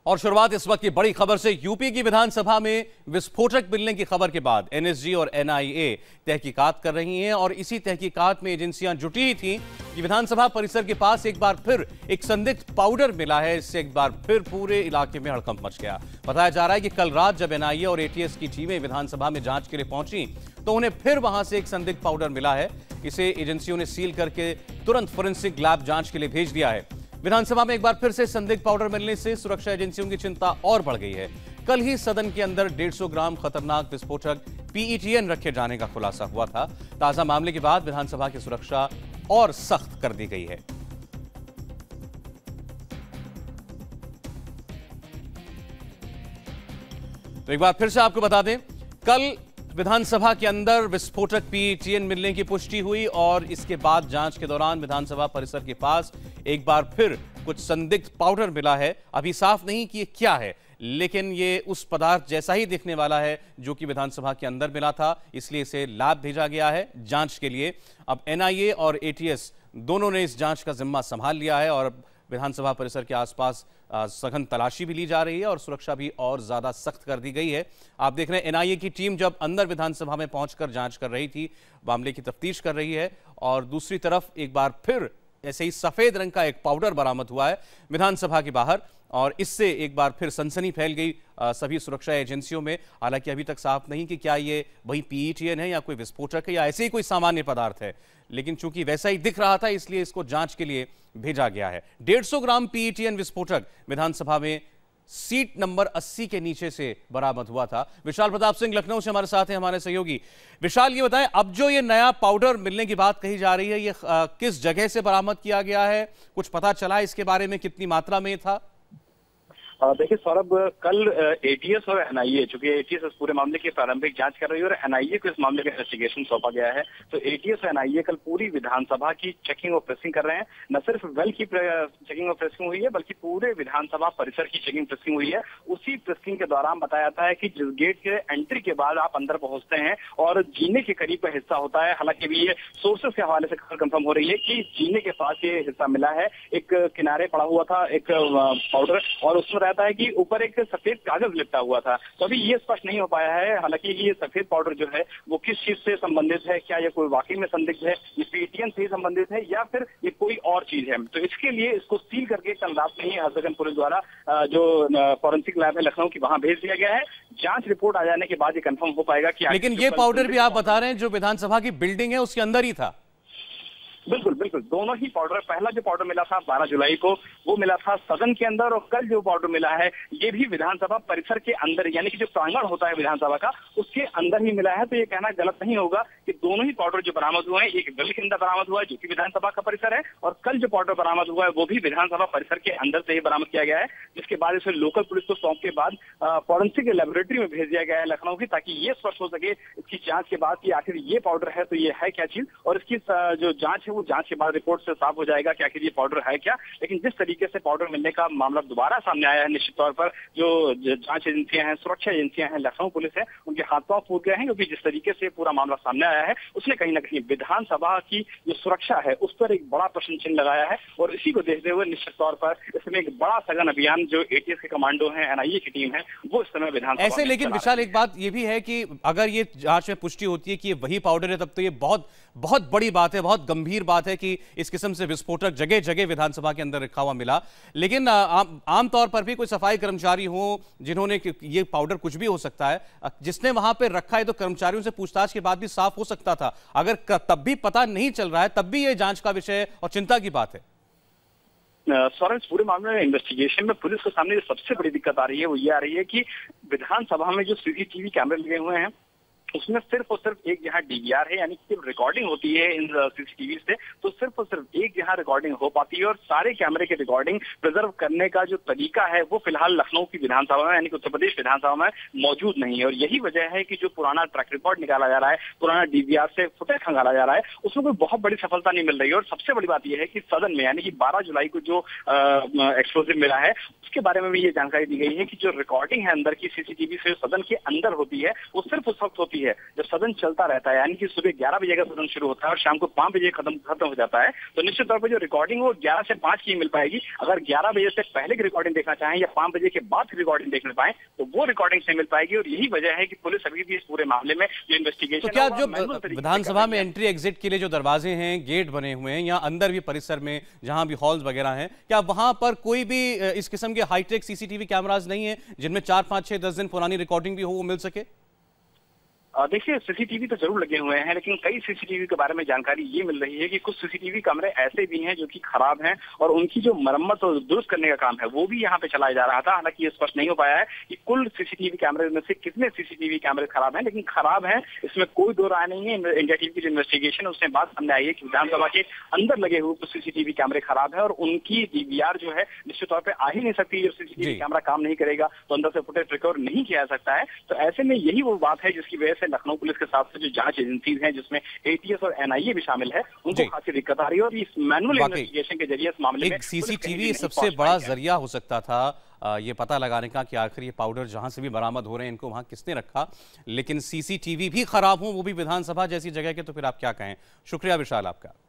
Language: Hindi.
और शुरुआत इस वक्त की बड़ी खबर से। यूपी की विधानसभा में विस्फोटक मिलने की खबर के बाद एनएसजी और एनआईए तहकीकात कर रही हैं और इसी तहकीकात में एजेंसियां जुटी थीं कि विधानसभा परिसर के पास एक बार फिर एक संदिग्ध पाउडर मिला है। इससे एक बार फिर पूरे इलाके में हड़कंप मच गया। बताया जा रहा है कि कल रात जब एनआईए और एटीएस की टीमें विधानसभा में जांच के लिए पहुंची तो उन्हें फिर वहां से एक संदिग्ध पाउडर मिला है। इसे एजेंसियों ने सील करके तुरंत फोरेंसिक लैब जांच के लिए भेज दिया है। विधानसभा में एक बार फिर से संदिग्ध पाउडर मिलने से सुरक्षा एजेंसियों की चिंता और बढ़ गई है। कल ही सदन के अंदर 150 ग्राम खतरनाक विस्फोटक पीईटीएन रखे जाने का खुलासा हुआ था। ताजा मामले के बाद विधानसभा की सुरक्षा और सख्त कर दी गई है। तो एक बार फिर से आपको बता दें, कल विधानसभा के अंदर विस्फोटक पीईटीएन मिलने की पुष्टि हुई और इसके बाद जांच के दौरान विधानसभा परिसर के पास एक बार फिर कुछ संदिग्ध पाउडर मिला है। अभी साफ नहीं कि ये क्या है, लेकिन ये उस पदार्थ जैसा ही दिखने वाला है जो कि विधानसभा के अंदर मिला था, इसलिए इसे लैब भेजा गया है जांच के लिए। अब एनआईए और एटीएस दोनों ने इस जांच का जिम्मा संभाल लिया है और विधानसभा परिसर के आसपास सघन तलाशी भी ली जा रही है और सुरक्षा भी और ज्यादा सख्त कर दी गई है। आप देख रहे हैं एनआईए की टीम जब अंदर विधानसभा में पहुंचकर जांच कर रही थी, मामले की तफ्तीश कर रही है और दूसरी तरफ एक बार फिर ऐसे ही सफेद रंग का एक पाउडर बरामद हुआ है विधानसभा के बाहर और इससे एक बार फिर सनसनी फैल गई सभी सुरक्षा एजेंसियों में। हालांकि अभी तक साफ नहीं कि क्या ये वही पीईटीएन है या कोई विस्फोटक है या ऐसे ही कोई सामान्य पदार्थ है, लेकिन चूंकि वैसा ही दिख रहा था इसलिए इसको जांच के लिए भेजा गया है। 150 ग्राम पीईटीएन विस्फोटक विधानसभा में सीट नंबर 80 के नीचे से बरामद हुआ था। विशाल प्रताप सिंह लखनऊ से हमारे साथ हैं, हमारे सहयोगी। विशाल, ये बताएं, अब जो ये नया पाउडर मिलने की बात कही जा रही है, ये किस जगह से बरामद किया गया है? कुछ पता चला इसके बारे में, कितनी मात्रा में था? देखिए सौरभ, कल एटीएस और एनआईए, चूंकि एटीएस इस पूरे मामले की प्रारंभिक जांच कर रही है और एनआईए को इस मामले का इन्वेस्टिगेशन सौंपा गया है, तो एटीएस और एनआईए कल पूरी विधानसभा की चेकिंग और प्रेसिंग कर रहे हैं। न सिर्फ वेल की चेकिंग और प्रेसिंग हुई है बल्कि पूरे विधानसभा परिसर की चेकिंग प्रेसिंग हुई है। उसी प्रेसिंग के दौरान बताया जाता है कि जिस गेट के एंट्री के बाद आप अंदर पहुंचते हैं और जीने के करीब का हिस्सा होता है, हालांकि भी ये सोर्सेस के हवाले से खबर कंफर्म हो रही है कि जीने के पास ये हिस्सा मिला है। एक किनारे पड़ा हुआ था एक पाउडर और उसमें रहता है कि ऊपर एक सफेद कागज लिपटा हुआ था। तो अभी ये स्पष्ट नहीं हो पाया है हालांकि ये सफेद पाउडर जो है वो किस चीज से संबंधित है, क्या ये कोई वाकई में संदिग्ध है, ये पीईटीएन से संबंधित है या फिर ये कोई और चीज है। तो इसके लिए इसको सील करके कल रात में ही हजरतगंज पुलिस द्वारा जो फॉरेंसिक लैब है लखनऊ की, वहां भेज दिया गया है। जांच रिपोर्ट आ जाने के बाद ये कंफर्म हो पाएगा कि लेकिन ये पाउडर भी आप बता रहे हैं जो विधानसभा की बिल्डिंग है उसके अंदर ही था? बिल्कुल बिल्कुल, दोनों ही पाउडर, पहला जो पाउडर मिला था 12 जुलाई को वो मिला था सदन के अंदर और कल जो पाउडर मिला है ये भी विधानसभा परिसर के अंदर, यानी कि जो प्रांगण होता है विधानसभा का उसके अंदर ही मिला है। तो ये कहना गलत नहीं होगा कि दोनों ही पाउडर जो बरामद हुए हैं, एक वेल के अंदर बरामद हुआ है जो कि विधानसभा का परिसर है और कल जो पाउडर बरामद हुआ है वो भी विधानसभा परिसर के अंदर से ही बरामद किया गया है, जिसके बाद इसे लोकल पुलिस को सौंप के बाद फॉरेंसिक लेबोरेटरी में भेज दिया गया है लखनऊ की, ताकि ये स्पष्ट हो सके इसकी जांच के बाद कि आखिर ये पाउडर है तो ये है क्या चीज, और इसकी जो जांच है वो जांच के बाद रिपोर्ट से साफ हो जाएगा कि आखिर ये पाउडर है क्या। लेकिन जिस तरीके से पाउडर मिलने का मामला दोबारा सामने आया है, निश्चित तौर पर जो जांच एजेंसियां हैं, सुरक्षा एजेंसियां हैं, लखनऊ पुलिस है, उनके हाथ पांव फूट गए हैं, क्योंकि जिस तरीके से पूरा मामला सामने आया है उसने कहीं ना कहीं विधानसभा की जो सुरक्षा है उस पर एक बड़ा प्रश्न चिन्ह लगाया है। और इसी को देखते हुए निश्चित तौर पर इसमें एक बड़ा सघन अभियान जो एटीएस के कमांडो हैं, एनआईए की टीम है, वो इस समय विधानसभा ऐसे। लेकिन विशाल, एक बात ये भी है कि अगर ये जांच में पुष्टि होती है कि ये वही पाउडर है, तब तो ये बहुत बहुत बड़ी बात है, बहुत गंभीर बात है कि इस किस्म से विस्फोटक जगह जगह विधानसभा के अंदर रखा हुआ मिला। लेकिन आम तौर पर भी कोई सफाई कर्मचारी हो जिन्होंने, ये पाउडर कुछ भी हो सकता है, जिसने वहां पर रखा है तो कर्मचारियों से पूछताछ के बाद भी साफ हो सकता था। अगर तब भी पता नहीं चल रहा है तब भी ये जांच का विषय और चिंता की बात है। सौरभ, पूरे मामले में इन्वेस्टिगेशन में पुलिस के सामने जो सबसे बड़ी दिक्कत आ रही है वो ये आ रही है कि विधानसभा में जो सीसीटीवी कैमरे लगे हुए हैं उसमें सिर्फ और सिर्फ एक जहां डीवीआर है, यानी कि जब रिकॉर्डिंग होती है इन सीसीटीवी से तो सिर्फ और सिर्फ एक जहां रिकॉर्डिंग हो पाती है और सारे कैमरे की रिकॉर्डिंग प्रिजर्व करने का जो तरीका है वो फिलहाल लखनऊ की विधानसभा में, यानी कि उत्तर प्रदेश विधानसभा में मौजूद नहीं है। और यही वजह है कि जो पुराना ट्रैक रिकॉर्ड निकाला जा रहा है, पुराना डीवीआर से फुटेज खंगाला जा रहा है, उसमें कोई बहुत बड़ी सफलता नहीं मिल रही है। और सबसे बड़ी बात यह है कि सदन में, यानी कि 12 जुलाई को जो एक्सप्लोजिव मिला है उसके बारे में भी ये जानकारी दी गई है कि जो रिकॉर्डिंग है अंदर की सीसीटीवी से सदन के अंदर होती है वो सिर्फ उस वक्त होती होती है, जब सदन चलता रहता है, यानी कि सुबह 11 बजे का सदन शुरू होता है और शाम को 5 बजे खत्म हो जाता है, तो निश्चित तौर पर जो रिकॉर्डिंग वो 11 से 5 की मिल पाएगी। अगर 11 बजे से पहले की रिकॉर्डिंग देखना चाहें या 5 बजे के बाद की रिकॉर्डिंग देखने पाए तो वो रिकॉर्डिंग से मिल पाएगी। और यही वजह है कि पुलिस अभी भी इस पूरे मामले में जो इन्वेस्टिगेशन, तो क्या जो विधानसभा में एंट्री एग्जिट के लिए जो दरवाजे हैं, गेट बने हुए हैं, या अंदर भी परिसर में जहां भी हॉल्स वगैरह हैं, क्या वहां पर कोई भी इस किस्म के हाईटेक सीसीटीवी कैमरास नहीं है जिनमें 4, 5, 6, 10 दिन पुरानी रिकॉर्डिंग भी हो, वो मिल सके? देखिए, सीसीटीवी तो जरूर लगे हुए हैं, लेकिन कई सीसीटीवी के बारे में जानकारी ये मिल रही है कि कुछ सीसीटीवी कैमरे ऐसे भी हैं जो कि खराब हैं और उनकी जो मरम्मत और दुरुस्त करने का काम है वो भी यहाँ पे चलाया जा रहा था। हालांकि ये स्पष्ट नहीं हो पाया है कि कुल सीसीटीवी कैमरे में से कितने सीसीटीवी कैमरे खराब हैं, लेकिन खराब हैं इसमें कोई दो राय नहीं है। इंडिया टीवी की जो इन्वेस्टिगेशन है उसमें बात सामने आई है कि विधानसभा के अंदर लगे हुए कुछ सीसीटीवी कैमरे खराब है और उनकी डीवीआर जो है निश्चित तौर पर आ ही नहीं सकती। जब सीसीटीवी कैमरा काम नहीं करेगा तो अंदर से फुटेज रिकवर नहीं किया जा सकता है। तो ऐसे में यही वो बात है जिसकी वजह से लखनऊ पुलिस के साथ जो जांच एजेंसीज हैं, जिसमें एटीएस और एनआईए भी शामिल है, उनको खासी दिक्कत आ रही है। और इस मैनुअल इन्वेस्टिगेशन के जरिए इस मामले में सीसीटीवी सबसे बड़ा जरिया हो सकता था ये पता लगाने का कि आखिर ये पाउडर जहां से भी बरामद हो रहे हैं इनको वहां किसने रखा। लेकिन सीसीटीवी भी खराब हो, वो भी विधानसभा जैसी जगह के, तो फिर आप क्या कहें। शुक्रिया विशाल आपका।